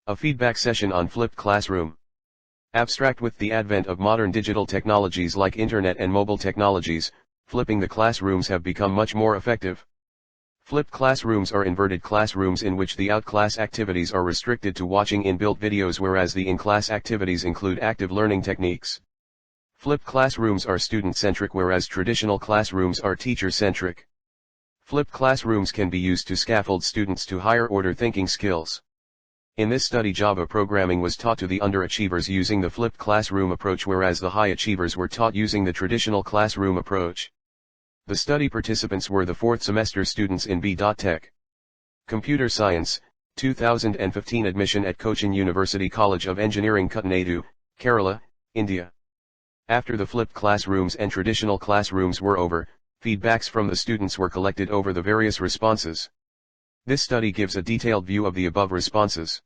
A feedback session on flipped classroom. Abstract: with the advent of modern digital technologies like internet and mobile technologies, flipping the classrooms have become much more effective. Flipped classrooms are inverted classrooms in which the out-class activities are restricted to watching inbuilt videos, whereas the in-class activities include active learning techniques. Flipped classrooms are student-centric, whereas traditional classrooms are teacher-centric. Flipped classrooms can be used to scaffold students to higher-order thinking skills. In this study, Java programming was taught to the underachievers using the flipped classroom approach, whereas the high achievers were taught using the traditional classroom approach. The study participants were the fourth semester students in B.Tech. Computer Science, 2015 admission at Cochin University College of Engineering, Kuttanadu, Kerala, India. After the flipped classrooms and traditional classrooms were over, feedbacks from the students were collected over the various responses. This study gives a detailed view of the above responses.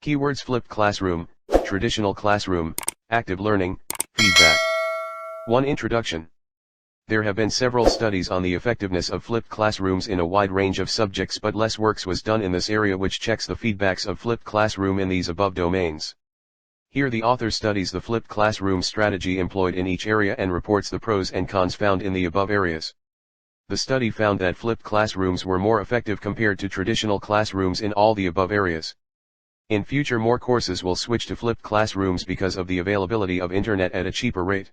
Keywords: flipped classroom, traditional classroom, active learning, feedback. 1. Introduction. There have been several studies on the effectiveness of flipped classrooms in a wide range of subjects, but less work was done in this area, which checks the feedbacks of flipped classroom in these above domains. Here the author studies the flipped classroom strategy employed in each area and reports the pros and cons found in the above areas. The study found that flipped classrooms were more effective compared to traditional classrooms in all the above areas. In future, more courses will switch to flipped classrooms because of the availability of internet at a cheaper rate.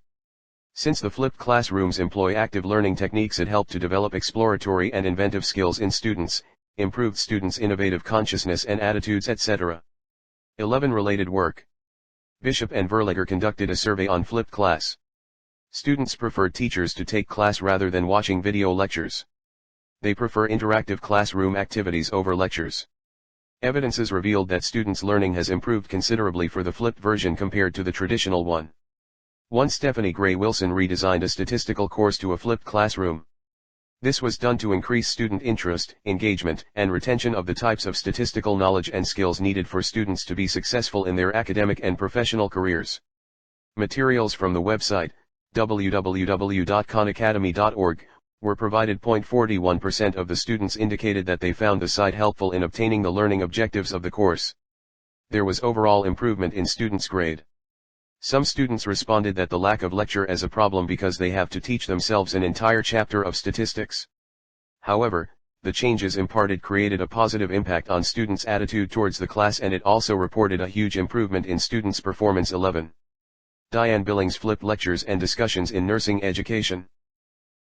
Since the flipped classrooms employ active learning techniques, it helped to develop exploratory and inventive skills in students, improved students' innovative consciousness and attitudes, etc. 11. Related work. Bishop and Verlager conducted a survey on flipped class. Students preferred teachers to take class rather than watching video lectures. They prefer interactive classroom activities over lectures. Evidences revealed that students' learning has improved considerably for the flipped version compared to the traditional one. 1. Stephanie Gray Wilson redesigned a statistical course to a flipped classroom. This was done to increase student interest, engagement, and retention of the types of statistical knowledge and skills needed for students to be successful in their academic and professional careers. Materials from the website, www.khanacademy.org, were provided. 41% of the students indicated that they found the site helpful in obtaining the learning objectives of the course. There was overall improvement in students' grade. Some students responded that the lack of lecture as a problem because they have to teach themselves an entire chapter of statistics. However, the changes imparted created a positive impact on students' attitude towards the class, and it also reported a huge improvement in students' performance. 11. Diane Billings flipped lectures and discussions in nursing education.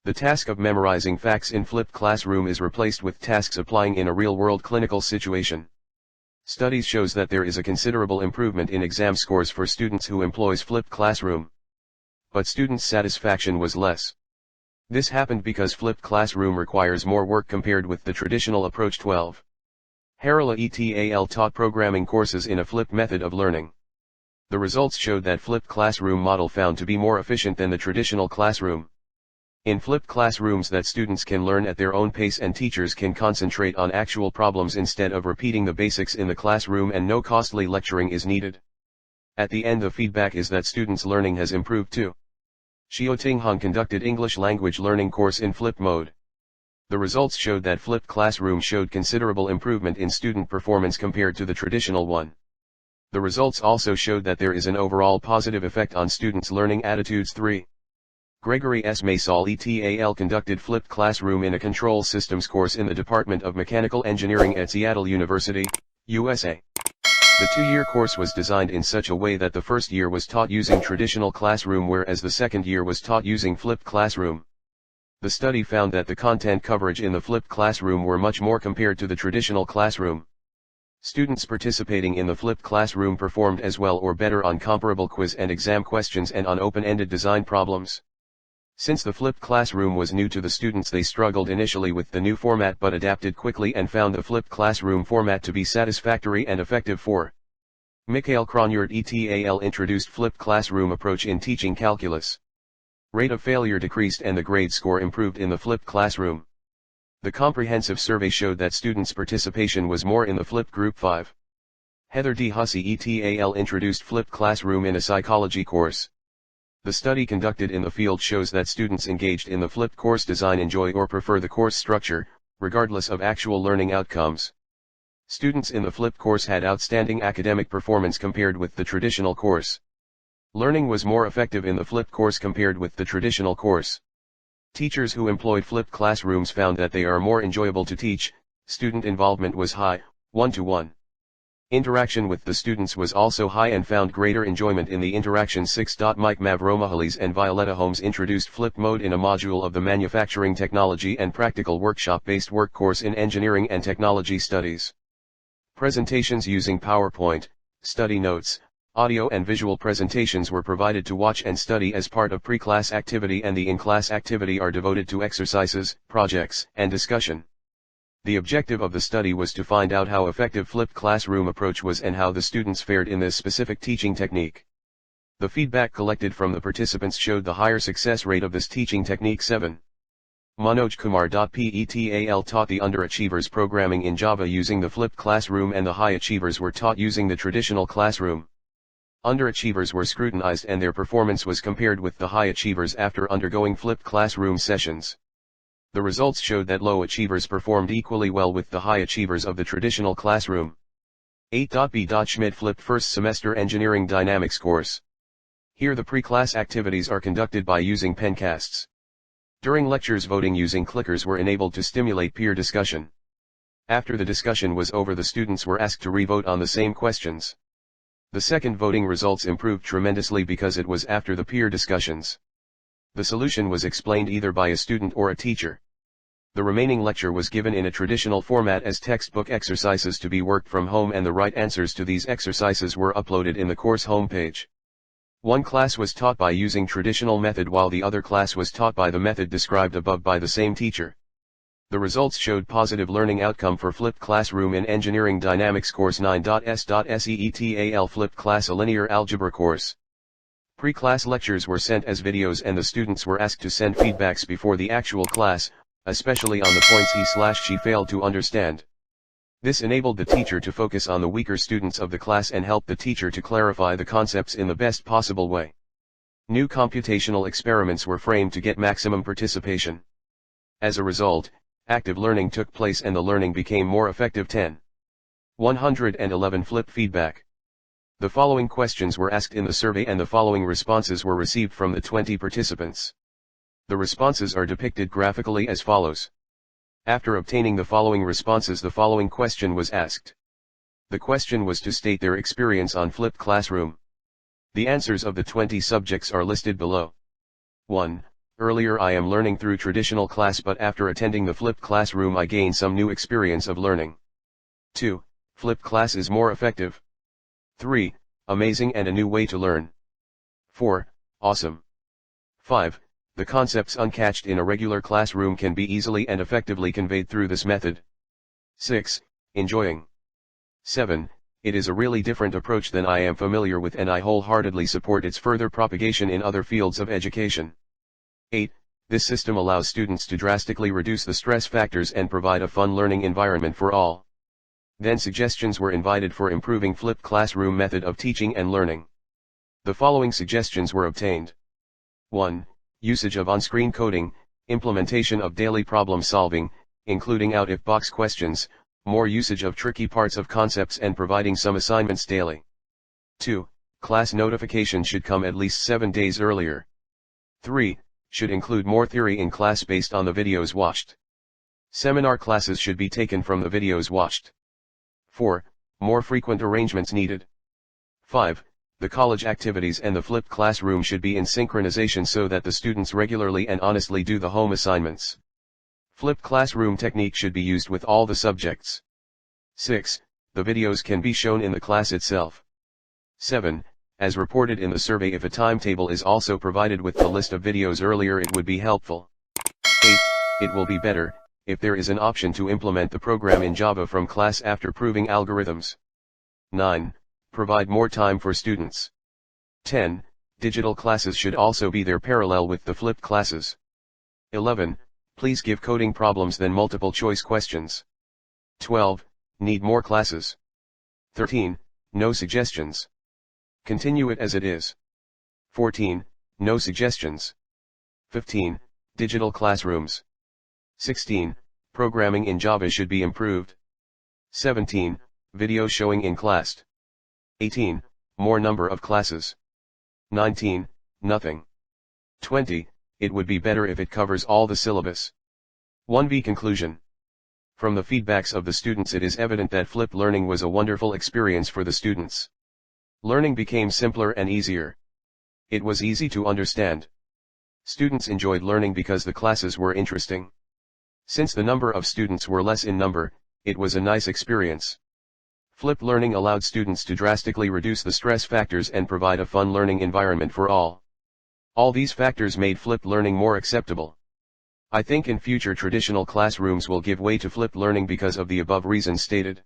The task of memorizing facts in flipped classroom is replaced with tasks applying in a real-world clinical situation. Studies shows that there is a considerable improvement in exam scores for students who employs flipped classroom. But students' satisfaction was less. This happened because flipped classroom requires more work compared with the traditional approach. 12. Harala et al. Taught programming courses in a flipped method of learning. The results showed that flipped classroom model found to be more efficient than the traditional classroom. In flipped classrooms, that students can learn at their own pace and teachers can concentrate on actual problems instead of repeating the basics in the classroom, and no costly lecturing is needed. At the end, the feedback is that students' learning has improved too. Xiao Tinghong conducted English language learning course in flipped mode. The results showed that flipped classroom showed considerable improvement in student performance compared to the traditional one. The results also showed that there is an overall positive effect on students' learning attitudes. 3. Gregory S. Maysal et al. Conducted flipped classroom in a control systems course in the Department of Mechanical Engineering at Seattle University, USA. The 2-year course was designed in such a way that the first year was taught using traditional classroom, whereas the second year was taught using flipped classroom. The study found that the content coverage in the flipped classroom were much more compared to the traditional classroom. Students participating in the flipped classroom performed as well or better on comparable quiz and exam questions and on open-ended design problems. Since the flipped classroom was new to the students, they struggled initially with the new format but adapted quickly and found the flipped classroom format to be satisfactory and effective. 4. Mikhail Kronyard et al. Introduced flipped classroom approach in teaching calculus. Rate of failure decreased and the grade score improved in the flipped classroom. The comprehensive survey showed that students' participation was more in the flipped group. 5. Heather D. Hussey et al. Introduced flipped classroom in a psychology course. The study conducted in the field shows that students engaged in the flipped course design enjoy or prefer the course structure, regardless of actual learning outcomes. Students in the flipped course had outstanding academic performance compared with the traditional course. Learning was more effective in the flipped course compared with the traditional course. Teachers who employed flipped classrooms found that they are more enjoyable to teach. Student involvement was high, 1-to-1. Interaction with the students was also high and found greater enjoyment in the interaction. 6. Mike Mavromahalis and Violetta Holmes introduced flipped mode in a module of the Manufacturing Technology and Practical Workshop-based work course in Engineering and Technology Studies. Presentations using PowerPoint, study notes, audio and visual presentations were provided to watch and study as part of pre-class activity, and the in-class activity are devoted to exercises, projects, and discussion. The objective of the study was to find out how effective flipped classroom approach was and how the students fared in this specific teaching technique. The feedback collected from the participants showed the higher success rate of this teaching technique. 7. Manoj Kumar. PETAL taught the underachievers programming in Java using the flipped classroom, and the high achievers were taught using the traditional classroom. Underachievers were scrutinized and their performance was compared with the high achievers after undergoing flipped classroom sessions. The results showed that low achievers performed equally well with the high achievers of the traditional classroom. 8. B. Schmidt flipped first semester engineering dynamics course. Here the pre-class activities are conducted by using pencasts. During lectures, voting using clickers were enabled to stimulate peer discussion. After the discussion was over, the students were asked to re-vote on the same questions. The second voting results improved tremendously because it was after the peer discussions. The solution was explained either by a student or a teacher. The remaining lecture was given in a traditional format as textbook exercises to be worked from home, and the right answers to these exercises were uploaded in the course homepage. One class was taught by using traditional method while the other class was taught by the method described above by the same teacher. The results showed positive learning outcome for flipped classroom in Engineering Dynamics course. 9.S.SEETAL flipped class a linear algebra course. Pre-class lectures were sent as videos and the students were asked to send feedbacks before the actual class, especially on the points he/she failed to understand. This enabled the teacher to focus on the weaker students of the class and helped the teacher to clarify the concepts in the best possible way. New computational experiments were framed to get maximum participation. As a result, active learning took place and the learning became more effective. 10. 111 Flip feedback. The following questions were asked in the survey and the following responses were received from the 20 participants. The responses are depicted graphically as follows. After obtaining the following responses, the following question was asked. The question was to state their experience on flipped classroom. The answers of the 20 subjects are listed below. 1. Earlier I am learning through traditional class, but after attending the flipped classroom I gain some new experience of learning. 2. Flipped class is more effective. 3. Amazing and a new way to learn. 4. Awesome. 5. The concepts uncatched in a regular classroom can be easily and effectively conveyed through this method. 6. Enjoying. 7. It is a really different approach than I am familiar with and I wholeheartedly support its further propagation in other fields of education. 8. This system allows students to drastically reduce the stress factors and provide a fun learning environment for all. Then suggestions were invited for improving flipped classroom method of teaching and learning. The following suggestions were obtained. 1. Usage of on-screen coding, implementation of daily problem solving, including out-if-box questions, more usage of tricky parts of concepts and providing some assignments daily. 2. Class notification should come at least 7 days earlier. 3. Should include more theory in class based on the videos watched. Seminar classes should be taken from the videos watched. 4. More frequent arrangements needed. 5. The college activities and the flipped classroom should be in synchronization so that the students regularly and honestly do the home assignments. Flipped classroom technique should be used with all the subjects. 6. The videos can be shown in the class itself. 7. As reported in the survey, if a timetable is also provided with the list of videos earlier, it would be helpful. 8. It will be better if there is an option to implement the program in Java from class after proving algorithms. 9. Provide more time for students. 10. Digital classes should also be there parallel with the flipped classes. 11. Please give coding problems than multiple choice questions. 12. Need more classes. 13. No suggestions. Continue it as it is. 14. No suggestions. 15. Digital classrooms. 16. Programming in Java should be improved. 17. Video showing in class. 18. More number of classes. 19. Nothing. 20. It would be better if it covers all the syllabus. 1b Conclusion. From the feedbacks of the students, it is evident that flipped learning was a wonderful experience for the students. Learning became simpler and easier. It was easy to understand. Students enjoyed learning because the classes were interesting. Since the number of students were less in number, it was a nice experience. Flipped learning allowed students to drastically reduce the stress factors and provide a fun learning environment for all. All these factors made flipped learning more acceptable. I think in future traditional classrooms will give way to flipped learning because of the above reasons stated.